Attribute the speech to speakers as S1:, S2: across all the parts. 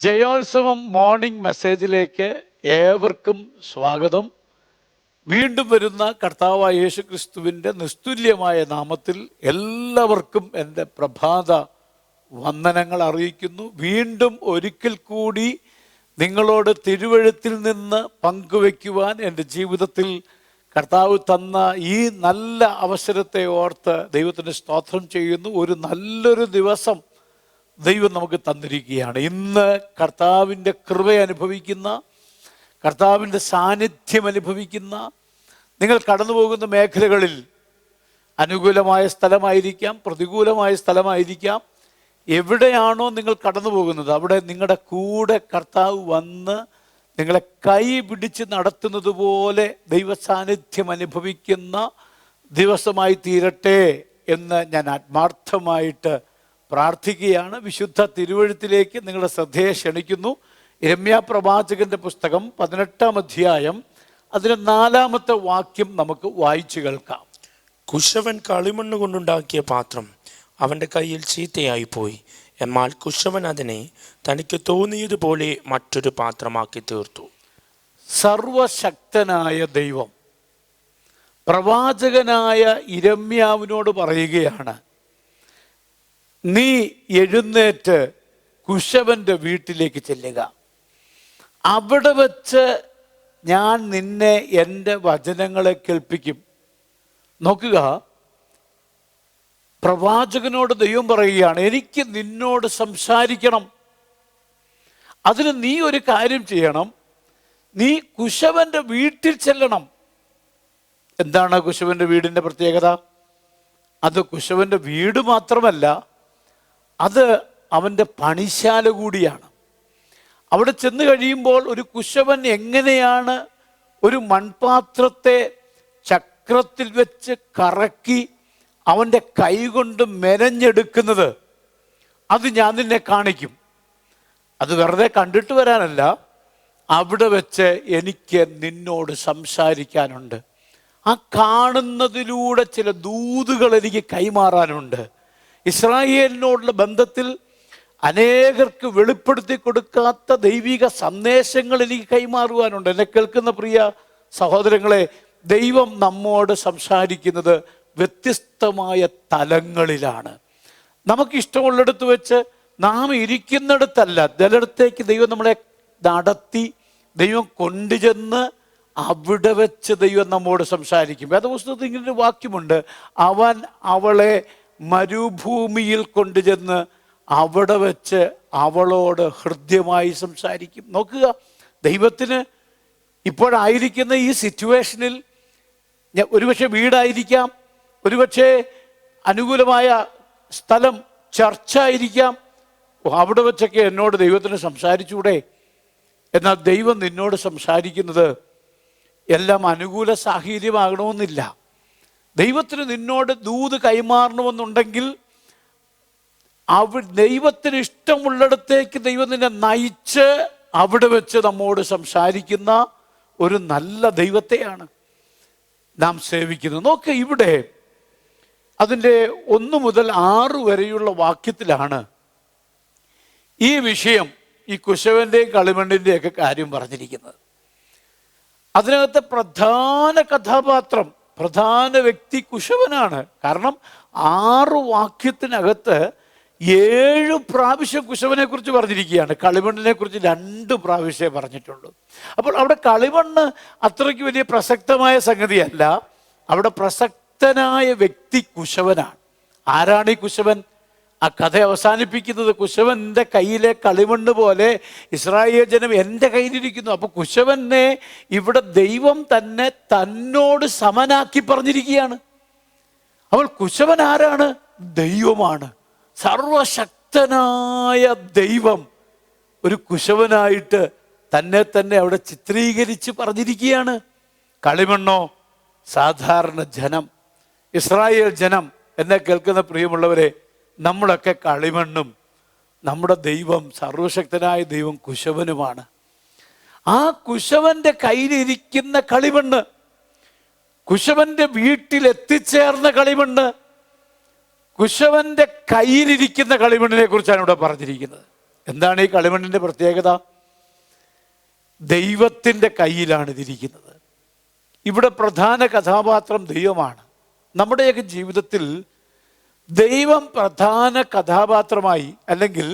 S1: ജയോത്സവം morning മെസ്സേജിലേക്ക് ഏവർക്കും സ്വാഗതം. വീണ്ടും വരുന്ന കർത്താവായ യേശു ക്രിസ്തുവിൻ്റെ നിസ്തുല്യമായ നാമത്തിൽ എല്ലാവർക്കും എൻ്റെ പ്രഭാത വന്ദനങ്ങൾ അറിയിക്കുന്നു. വീണ്ടും ഒരിക്കൽ കൂടി നിങ്ങളോട് തിരുവെഴുത്തിൽ നിന്ന് പങ്കുവയ്ക്കുവാൻ എൻ്റെ ജീവിതത്തിൽ കർത്താവ് തന്ന ഈ നല്ല അവസരത്തെ ഓർത്ത് ദൈവത്തിന് സ്തോത്രം ചെയ്യുന്നു. ഒരു നല്ലൊരു ദിവസം ദൈവം നമുക്ക് തന്നിരിക്കുകയാണ്. ഇന്ന് കർത്താവിൻ്റെ കൃപ അനുഭവിക്കുന്ന, കർത്താവിൻ്റെ സാന്നിധ്യം അനുഭവിക്കുന്ന, നിങ്ങൾ കടന്നു പോകുന്ന മേഖലകളിൽ അനുകൂലമായ സ്ഥലമായിരിക്കാം, പ്രതികൂലമായ സ്ഥലമായിരിക്കാം, എവിടെയാണോ നിങ്ങൾ കടന്നു പോകുന്നത് അവിടെ നിങ്ങളുടെ കൂടെ കർത്താവ് വന്ന് നിങ്ങളെ കൈ പിടിച്ച് നടത്തുന്നത് പോലെ ദൈവ സാന്നിധ്യം അനുഭവിക്കുന്ന ദിവസമായി തീരട്ടെ എന്ന് ഞാൻ ആത്മാർത്ഥമായിട്ട് പ്രാർത്ഥിക്കുകയാണ്. വിശുദ്ധ തിരുവെഴുത്തിലേക്ക് നിങ്ങളുടെ ശ്രദ്ധയെ ക്ഷണിക്കുന്നു. യിരെമ്യാ പ്രവാചകന്റെ പുസ്തകം 18-ാം അധ്യായം അതിന് 4-ാമത്തെ വാക്യം നമുക്ക് വായിച്ചു കേൾക്കാം.
S2: കുശവൻ കളിമണ്ണ് കൊണ്ടുണ്ടാക്കിയ പാത്രം അവൻ്റെ കയ്യിൽ ചീത്തയായി പോയി. എന്നാൽ കുശവൻ അതിനെ തനിക്ക് തോന്നിയതുപോലെ മറ്റൊരു പാത്രമാക്കി തീർത്തു.
S1: സർവശക്തനായ ദൈവം പ്രവാചകനായ യിരെമ്യാവിനോട് പറയുകയാണ്, നീ എഴുന്നേറ്റ് കുശവന്റെ വീട്ടിലേക്ക് ചെല്ലുക. അവിടെ വച്ച് ഞാൻ നിന്നെ എൻ്റെ വചനങ്ങളെ കേൾപ്പിക്കും. നോക്കുക, പ്രവാചകനോട് ദൈവം പറയുകയാണ്, എനിക്ക് നിന്നോട് സംസാരിക്കണം. അതിന് നീ ഒരു കാര്യം ചെയ്യണം, നീ കുശവന്റെ വീട്ടിൽ ചെല്ലണം. എന്താണ് കുശവന്റെ വീടിൻ്റെ പ്രത്യേകത? അത് കുശവന്റെ വീട് മാത്രമല്ല, അത് അവൻ്റെ പണിശാല കൂടിയാണ്. അവിടെ ചെന്ന് കഴിയുമ്പോൾ ഒരു കുശവൻ എങ്ങനെയാണ് ഒരു മൺപാത്രത്തെ ചക്രത്തിൽ വെച്ച് കറക്കി അവൻ്റെ കൈ കൊണ്ട് മെനഞ്ഞെടുക്കുന്നത്, അത് ഞാൻ നിന്നെ കാണിക്കും. അത് വെറുതെ കണ്ടിട്ട് വരാനല്ല, അവിടെ വെച്ച് എനിക്ക് നിന്നോട് സംസാരിക്കാനുണ്ട്. ആ കാണുന്നതിലൂടെ ചില ദൂതുകൾ എനിക്ക് കൈമാറാനുണ്ട്. ഇസ്രായേലിനോടുള്ള ബന്ധത്തിൽ അനേകർക്ക് വെളിപ്പെടുത്തി കൊടുക്കാത്ത ദൈവിക സന്ദേശങ്ങൾ എനിക്ക് കൈമാറുവാനുണ്ട്. എന്നെ കേൾക്കുന്ന പ്രിയ സഹോദരങ്ങളെ, ദൈവം നമ്മോട് സംസാരിക്കുന്നത് വ്യത്യസ്തമായ തലങ്ങളിലാണ്. നമുക്കിഷ്ടമുള്ളിടത്ത് വെച്ച് നാം ഇരിക്കുന്നിടത്തല്ല, ചിലയിടത്തേക്ക് ദൈവം നമ്മളെ നടത്തി ദൈവം കൊണ്ടുചെന്ന് അവിടെ വെച്ച് ദൈവം നമ്മോട് സംസാരിക്കും. വേദപുസ്തകത്തിൽ ഇങ്ങനൊരു വാക്യമുണ്ട്, അവൻ അവളെ മരുഭൂമിയിൽ കൊണ്ടുചെന്ന് അവിടെ വെച്ച് അവളോട് ഹൃദ്യമായി സംസാരിക്കും. നോക്കുക, ദൈവത്തിന് ഇപ്പോഴായിരിക്കുന്ന ഈ സിറ്റുവേഷനിൽ ഒരുപക്ഷെ വീടായിരിക്കാം, ഒരുപക്ഷെ അനുകൂലമായ സ്ഥലം ചർച്ച ആയിരിക്കാം. അവിടെ വെച്ചൊക്കെ എന്നോട് ദൈവത്തിന് സംസാരിച്ചൂടെ? എന്നാൽ ദൈവം നിന്നോട് സംസാരിക്കുന്നത് എല്ലാം അനുകൂല സാഹചര്യമാകണമെന്നില്ല. ദൈവത്തിന് നിന്നോട് ദൂത് കൈമാറണമെന്നുണ്ടെങ്കിൽ ദൈവത്തിന് ഇഷ്ടമുള്ളിടത്തേക്ക് ദൈവം നിന്നെ നയിച്ച് അവിടെ വെച്ച് നമ്മോട് സംസാരിക്കുന്ന ഒരു നല്ല ദൈവത്തെയാണ് നാം സേവിക്കുന്നത്. നോക്ക്, ഇവിടെ അതിൻ്റെ 1 മുതൽ 6 വരെയുള്ള വാക്യത്തിലാണ് ഈ വിഷയം, ഈ കുശവൻ്റെയും കളിമണ്ണിൻ്റെയൊക്കെ കാര്യം പറഞ്ഞിരിക്കുന്നത്. അതിനകത്തെ പ്രധാന കഥാപാത്രം, പ്രധാന വ്യക്തി കുശവനാണ്. കാരണം 6 വാക്യത്തിനകത്ത് 7 പ്രാവശ്യം കുശവനെ കുറിച്ച് പറഞ്ഞിരിക്കുകയാണ്. കളിമണ്ണിനെ കുറിച്ച് 2 പ്രാവശ്യമേ പറഞ്ഞിട്ടുള്ളൂ. അപ്പോൾ അവിടെ കളിമണ്ണ് അത്രയ്ക്ക് വലിയ പ്രസക്തമായ സംഗതിയല്ല. അവിടെ പ്രസക്തനായ വ്യക്തി കുശവനാണ്. ആരാണ് ഈ കുശവൻ? ആ കഥ അവസാനിപ്പിക്കുന്നത്, കുശവൻ്റെ കയ്യിലെ കളിമണ്ണ് പോലെ ഇസ്രായേൽ ജനം എൻ്റെ കയ്യിലിരിക്കുന്നു. അപ്പോൾ കുശവനെ ഇവിടെ ദൈവം തന്നെ തന്നോട് സമനാക്കി പറഞ്ഞിരിക്കുകയാണ്. അപ്പോൾ കുശവൻ ആരാണ്? ദൈവമാണ്. സർവശക്തനായ ദൈവം ഒരു കുശവനായിട്ട് തന്നെ അവിടെ ചിത്രീകരിച്ച് പറഞ്ഞിരിക്കുകയാണ്. കളിമണ്ണോ സാധാരണ ജനം, ഇസ്രായേൽ ജനം. എന്നെ കേൾക്കുന്ന പ്രിയമുള്ളവരെ, നമ്മളൊക്കെ കളിമണ്ണും നമ്മുടെ ദൈവം, സർവശക്തനായ ദൈവം കുശവനുമാണ്. ആ കുശവന്റെ കയ്യിലിരിക്കുന്ന കളിമണ്ണ്, കുശവന്റെ വീട്ടിൽ എത്തിച്ചേർന്ന കളിമണ്ണ്, കുശവന്റെ കയ്യിലിരിക്കുന്ന കളിമണ്ണിനെ കുറിച്ചാണ് ഇവിടെ പറഞ്ഞിരിക്കുന്നത്. എന്താണ് ഈ കളിമണ്ണിൻ്റെ പ്രത്യേകത? ദൈവത്തിൻ്റെ കയ്യിലാണ് ഇതിരിക്കുന്നത്. ഇവിടെ പ്രധാന കഥാപാത്രം ദൈവമാണ്. നമ്മുടെയൊക്കെ ജീവിതത്തിൽ ദൈവം പ്രധാന കഥാപാത്രമായി, അല്ലെങ്കിൽ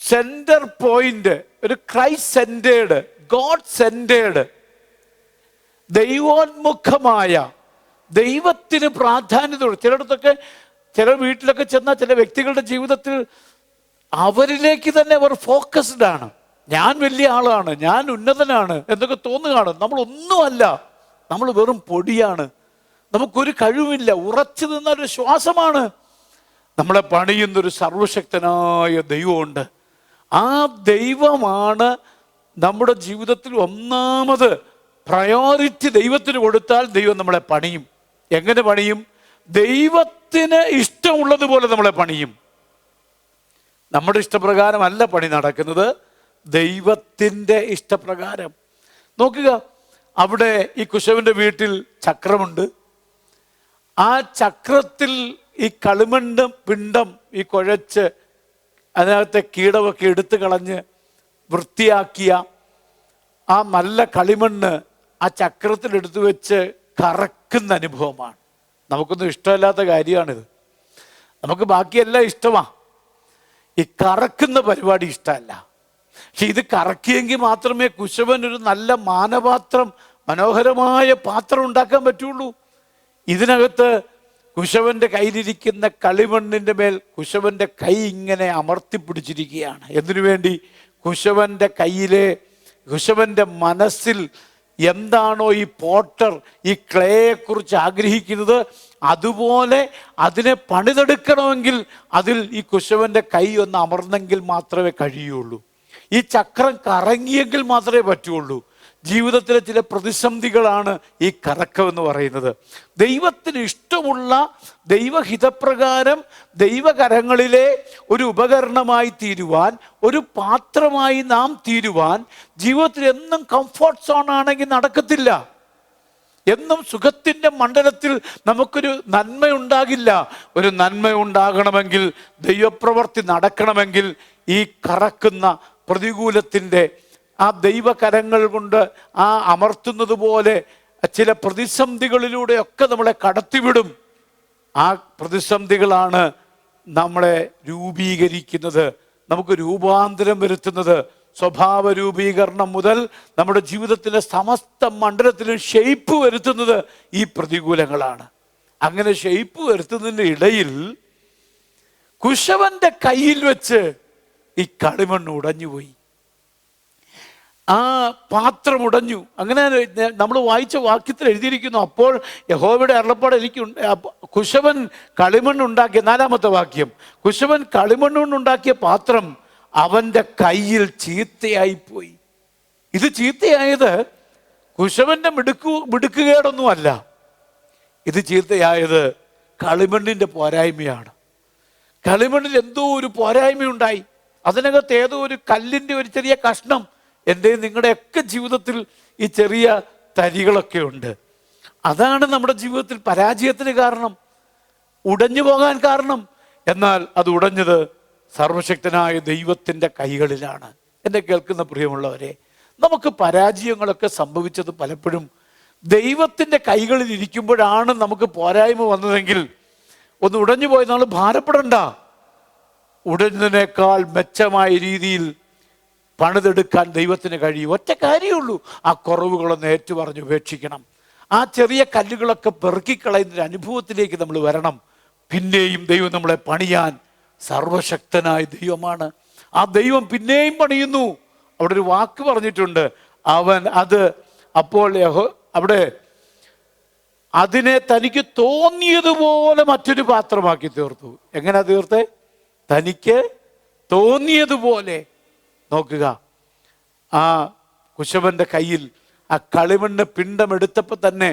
S1: സെൻറ്റർ പോയിന്റ്, ഒരു ക്രൈസ്റ്റ് സെൻറ്റേഡ്, ഗോഡ് സെൻറ്റേഡ്, ദൈവോന്മുഖമായ, ദൈവത്തിന് പ്രാധാന്യത. ചിലയിടത്തൊക്കെ, ചില വീട്ടിലൊക്കെ ചെന്നാൽ ചില വ്യക്തികളുടെ ജീവിതത്തിൽ അവരിലേക്ക് തന്നെ അവർ ഫോക്കസ്ഡ് ആണ്. ഞാൻ വലിയ ആളാണ്, ഞാൻ ഉന്നതനാണ് എന്നൊക്കെ തോന്നുകയാണ്. നമ്മളൊന്നുമല്ല, നമ്മൾ വെറും പൊടിയാണ്, നമുക്കൊരു കഴിവില്ല, ഉറച്ചു നിന്നൊരു ശ്വാസമാണ്. നമ്മളെ പണിയുന്നൊരു സർവശക്തനായ ദൈവമുണ്ട്. ആ ദൈവമാണ് നമ്മുടെ ജീവിതത്തിൽ ഒന്നാമത് പ്രയോറിറ്റി. ദൈവത്തിന് കൊടുത്താൽ ദൈവം നമ്മളെ പണിയും. എങ്ങനെ പണിയും? ദൈവത്തിന് ഇഷ്ടമുള്ളതുപോലെ നമ്മളെ പണിയും. നമ്മുടെ ഇഷ്ടപ്രകാരമല്ല പണി നടക്കുന്നത്, ദൈവത്തിൻ്റെ ഇഷ്ടപ്രകാരം. നോക്കുക, അവിടെ ഈ കുശവൻ്റെ വീട്ടിൽ ചക്രമുണ്ട്. ആ ചക്രത്തിൽ ഈ കളിമണ്ണ് പിണ്ഡം ഈ കുഴച്ച് അതിനകത്തെ കീടമൊക്കെ എടുത്തു കളഞ്ഞ് വൃത്തിയാക്കിയ ആ നല്ല കളിമണ്ണ് ആ ചക്രത്തിൽ എടുത്തു വെച്ച് കറക്കുന്ന അനുഭവമാണ്. നമുക്കൊന്നും ഇഷ്ടമില്ലാത്ത കാര്യമാണിത്. നമുക്ക് ബാക്കിയെല്ലാം ഇഷ്ടമാണ്, ഈ കറക്കുന്ന പരിപാടി ഇഷ്ടമല്ല. പക്ഷെ ഇത് കറക്കിയെങ്കിൽ മാത്രമേ കുശവൻ ഒരു നല്ല മാനപാത്രം, മനോഹരമായ പാത്രം ഉണ്ടാക്കാൻ പറ്റുള്ളൂ. ഇതിനകത്ത് കുശവന്റെ കയ്യിലിരിക്കുന്ന കളിമണ്ണിൻ്റെ മേൽ കുശവന്റെ കൈ ഇങ്ങനെ അമർത്തിപ്പിടിച്ചിരിക്കുകയാണ്. എന്തിനു വേണ്ടി? കുശവന്റെ കയ്യിലെ, കുശവന്റെ മനസ്സിൽ എന്താണോ ഈ പോട്ടർ ഈ ക്ലേയെക്കുറിച്ച് ആഗ്രഹിക്കുന്നത്, അതുപോലെ അതിനെ പണിതെടുക്കണമെങ്കിൽ അതിൽ ഈ കുശവന്റെ കൈ ഒന്ന് അമർന്നെങ്കിൽ മാത്രമേ കഴിയുള്ളൂ. ഈ ചക്രം കറങ്ങിയെങ്കിൽ മാത്രമേ പറ്റുള്ളൂ. ജീവിതത്തിലെ ചില പ്രതിസന്ധികളാണ് ഈ കറക്കമെന്ന് പറയുന്നത്. ദൈവത്തിന് ഇഷ്ടമുള്ള ദൈവഹിതപ്രകാരം ദൈവകരങ്ങളിലെ ഒരു ഉപകരണമായി തീരുവാൻ, ഒരു പാത്രമായി നാം തീരുവാൻ, ജീവിതത്തിൽ എന്നും കംഫർട്ട് സോൺ ആണെങ്കിൽ നടക്കത്തില്ല. എന്നും സുഖത്തിൻ്റെ മണ്ഡലത്തിൽ നമുക്കൊരു നന്മയുണ്ടാകില്ല. ഒരു നന്മയുണ്ടാകണമെങ്കിൽ, ദൈവപ്രവൃത്തി നടക്കണമെങ്കിൽ ഈ കറക്കുന്ന പ്രതികൂലത്തിൻ്റെ ആ ദൈവകരങ്ങൾ കൊണ്ട് ആ അമർത്തുന്നത് പോലെ ചില പ്രതിസന്ധികളിലൂടെയൊക്കെ നമ്മളെ കടത്തിവിടും. ആ പ്രതിസന്ധികളാണ് നമ്മളെ രൂപീകരിക്കുന്നത്, നമുക്ക് രൂപാന്തരം വരുത്തുന്നത്. സ്വഭാവ രൂപീകരണം മുതൽ നമ്മുടെ ജീവിതത്തിലെ സമസ്ത മണ്ഡലത്തിലും ഷെയ്പ്പ് വരുത്തുന്നത് ഈ പ്രതികൂലങ്ങളാണ്. അങ്ങനെ ഷെയ്പ്പ് വരുത്തുന്നതിൻ്റെ ഇടയിൽ കുശവന്റെ കയ്യിൽ വെച്ച് ഈ കളിമണ്ണ് ഉടഞ്ഞുപോയി, ആ പാത്രം ഉടഞ്ഞു. അങ്ങനെ നമ്മൾ വായിച്ച വാക്യത്തിൽ എഴുതിയിരിക്കുന്നു, അപ്പോൾ യഹോവയുടെ അരുളപ്പാട് എനിക്കുണ്ട്. കുശവൻ കളിമണ്ണുണ്ടാക്കിയ, 4-ാമത്തെ വാക്യം, കുശവൻ കളിമണ്ണുണ്ടാക്കിയ പാത്രം അവൻ്റെ കയ്യിൽ ചീത്തയായിപ്പോയി. ഇത് ചീത്തയായത് കുശവന്റെ മിടുക്കുകേടൊന്നുമല്ല, ഇത് ചീത്തയായത് കളിമണ്ണിൻ്റെ പോരായ്മയാണ്. കളിമണ്ണിൽ എന്തോ ഒരു പോരായ്മയുണ്ടായി. അതിനകത്ത് ഏതോ ഒരു കല്ലിൻ്റെ ഒരു ചെറിയ കഷ്ണം. എൻ്റെ നിങ്ങളുടെയൊക്കെ ജീവിതത്തിൽ ഈ ചെറിയ തരികളൊക്കെ ഉണ്ട്. അതാണ് നമ്മുടെ ജീവിതത്തിൽ പരാജയത്തിന് കാരണം, ഉടഞ്ഞു പോകാൻ കാരണം. എന്നാൽ അത് ഉടഞ്ഞത് സർവശക്തനായ ദൈവത്തിൻ്റെ കൈകളിലാണ്. എന്നെ കേൾക്കുന്ന പ്രിയമുള്ളവരെ, നമുക്ക് പരാജയങ്ങളൊക്കെ സംഭവിച്ചത് പലപ്പോഴും ദൈവത്തിൻ്റെ കൈകളിൽ ഇരിക്കുമ്പോഴാണ്. നമുക്ക് പോരായ്മ വന്നതെങ്കിൽ ഒന്ന് ഉടഞ്ഞു പോയി നമ്മൾ ഭാരപ്പെടണ്ട. ഉടഞ്ഞതിനേക്കാൾ മെച്ചമായ രീതിയിൽ പണിതെടുക്കാൻ ദൈവത്തിന് കഴിയും. ഒറ്റ കാര്യമുള്ളൂ, ആ കുറവുകളൊന്ന് ഏറ്റുപറഞ്ഞ് ഉപേക്ഷിക്കണം. ആ ചെറിയ കല്ലുകളൊക്കെ പെറുക്കിക്കളയുന്നൊരു അനുഭവത്തിലേക്ക് നമ്മൾ വരണം. പിന്നെയും ദൈവം നമ്മളെ പണിയാൻ സർവശക്തനായ ദൈവമാണ്. ആ ദൈവം പിന്നെയും പണിയുന്നു. അവിടെ ഒരു വാക്ക് പറഞ്ഞിട്ടുണ്ട്, അവൻ അത് അപ്പോൾ അവിടെ അതിനെ തനിക്ക് തോന്നിയതുപോലെ മറ്റൊരു പാത്രമാക്കി തീർത്തു. എങ്ങനെ തീർത്തേ? തനിക്ക് തോന്നിയതുപോലെ. നോക്കുക, ആ കുശവന്റെ കയ്യിൽ ആ കളിമണ്ണ് പിണ്ഡമെടുത്തപ്പോൾ തന്നെ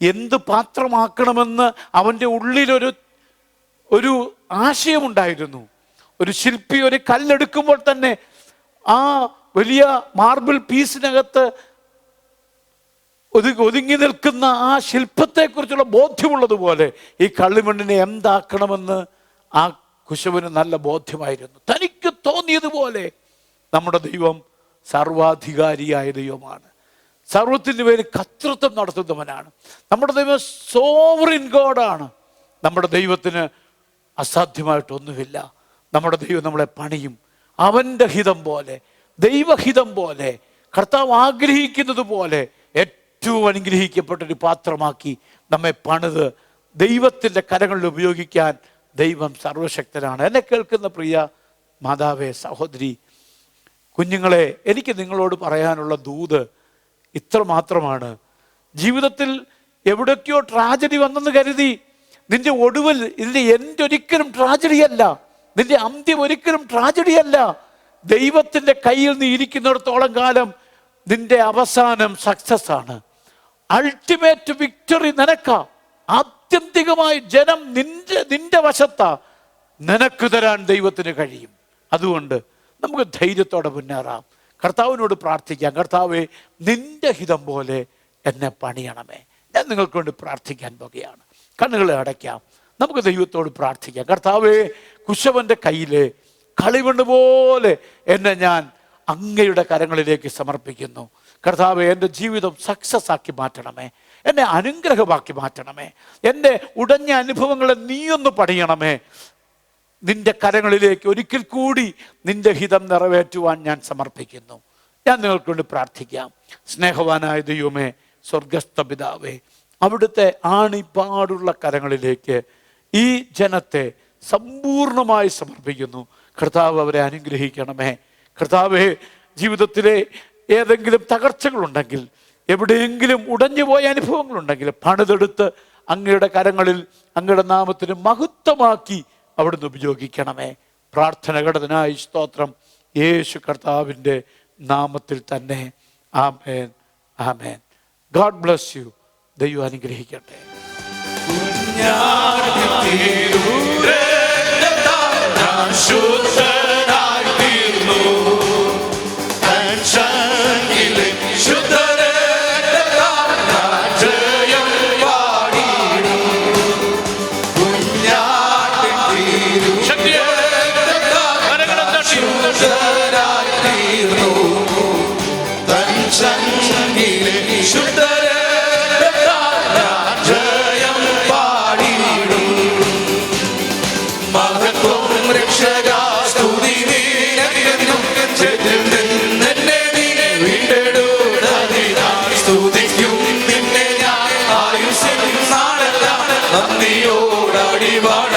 S1: എന്ത് പാത്രമാക്കണമെന്ന് അവൻ്റെ ഉള്ളിലൊരു ഒരു ആശയമുണ്ടായിരുന്നു. ഒരു ശില്പി ഒരു കല്ലെടുക്കുമ്പോൾ തന്നെ ആ വലിയ മാർബിൾ പീസിനകത്ത് ഒതുങ്ങി നിൽക്കുന്ന ആ ശില്പത്തെക്കുറിച്ചുള്ള ബോധ്യമുള്ളതുപോലെ ഈ കളിമണ്ണിനെ എന്താക്കണമെന്ന് ആ കുശവന് നല്ല ബോധ്യമായിരുന്നു. തനിക്ക് തോന്നിയതുപോലെ. നമ്മുടെ ദൈവം സർവാധികാരിയായ ദൈവമാണ്. സർവത്തിൻ്റെ പേര് കർത്തൃത്വം നടത്തുന്നവനാണ്. നമ്മുടെ ദൈവം സോവറിൻ ഗോഡാണ്. നമ്മുടെ ദൈവത്തിന് അസാധ്യമായിട്ടൊന്നുമില്ല. നമ്മുടെ ദൈവം നമ്മളെ പണിയും. അവൻ്റെ ഹിതം പോലെ, ദൈവഹിതം പോലെ, കർത്താവ് ആഗ്രഹിക്കുന്നത് പോലെ ഏറ്റവും അനുഗ്രഹിക്കപ്പെട്ടൊരു പാത്രമാക്കി നമ്മെ പണിത് ദൈവത്തിൻ്റെ കരങ്ങളിൽ ഉപയോഗിക്കാൻ ദൈവം സർവശക്തനാണ്. എന്നെ കേൾക്കുന്ന പ്രിയ മാതാവേ, സഹോദരി, കുഞ്ഞുങ്ങളെ, എനിക്ക് നിങ്ങളോട് പറയാനുള്ള ദൂത് ഇത്ര മാത്രമാണ്. ജീവിതത്തിൽ എവിടേക്കോ ട്രാജഡി വന്നെന്ന് കരുതി നിന്റെ ഒടുവിൽ ഇതിൻ്റെ എൻ്റെ ഒരിക്കലും ട്രാജഡിയല്ല, നിന്റെ അന്ത്യം ഒരിക്കലും ട്രാജഡിയല്ല. ദൈവത്തിൻ്റെ കയ്യിൽ നീ ഇരിക്കുന്നിടത്തോളം കാലം നിന്റെ അവസാനം സക്സസ് ആണ്. അൾട്ടിമേറ്റ് വിക്ടറി നിനക്കാ. ആത്യന്തികമായി ജനം നിന്റെ വശത്താ. നിനക്ക് തരാൻ ദൈവത്തിന് കഴിയും. അതുകൊണ്ട് നമുക്ക് ധൈര്യത്തോടെ മുന്നേറാം. കർത്താവിനോട് പ്രാർത്ഥിക്കാം, കർത്താവേ, നിന്റെ ഹിതം പോലെ എന്നെ പണിയണമേ. ഞാൻ നിങ്ങൾക്ക് വേണ്ടി പ്രാർത്ഥിക്കാൻ പോകുകയാണ്. കണ്ണുകളെ അടയ്ക്കാം, നമുക്ക് ദൈവത്തോട് പ്രാർത്ഥിക്കാം. കർത്താവേ, കുശവൻ്റെ കയ്യിലെ കളിമണ്ണ് പോലെ എന്നെ ഞാൻ അങ്ങയുടെ കരങ്ങളിലേക്ക് സമർപ്പിക്കുന്നു. കർത്താവേ, എൻ്റെ ജീവിതം സക്സസ് ആക്കി മാറ്റണമേ, എന്നെ അനുഗ്രഹമാക്കി മാറ്റണമേ. എൻ്റെ ഉടഞ്ഞ അനുഭവങ്ങളെ നീയൊന്ന് പണിയണമേ. നിന്റെ കരങ്ങളിലേക്ക് ഒരിക്കൽ കൂടി നിന്റെ ഹിതം നിറവേറ്റുവാൻ ഞാൻ സമർപ്പിക്കുന്നു. ഞാൻ നിങ്ങൾക്ക് വേണ്ടി പ്രാർത്ഥിക്കാം. സ്നേഹവാനായ ദൈവമേ, സ്വർഗസ്ഥ പിതാവേ, അവിടുത്തെ ആണിപ്പാടുള്ള കരങ്ങളിലേക്ക് ഈ ജനത്തെ സമ്പൂർണമായി സമർപ്പിക്കുന്നു. കർത്താവ്, അവരെ അനുഗ്രഹിക്കണമേ. കർത്താവേ, ജീവിതത്തിലെ ഏതെങ്കിലും തകർച്ചകളുണ്ടെങ്കിൽ, എവിടെയെങ്കിലും ഉടഞ്ഞുപോയ അനുഭവങ്ങളുണ്ടെങ്കിൽ പണിതെടുത്ത് അങ്ങയുടെ കരങ്ങളിൽ അങ്ങയുടെ നാമത്തിന് മഹത്വമാക്കി അവിടുന്ന് ഉപയോഗിക്കണമേ. പ്രാർത്ഥന കേട്ടതിനായി സ്തോത്രം. യേശു കർത്താവിൻ്റെ നാമത്തിൽ തന്നെ. ആമേൻ, ആമേൻ. God bless you. ദൈവം അനുഗ്രഹിക്കട്ടെ.
S3: നന്ദിയോടടി വാഴ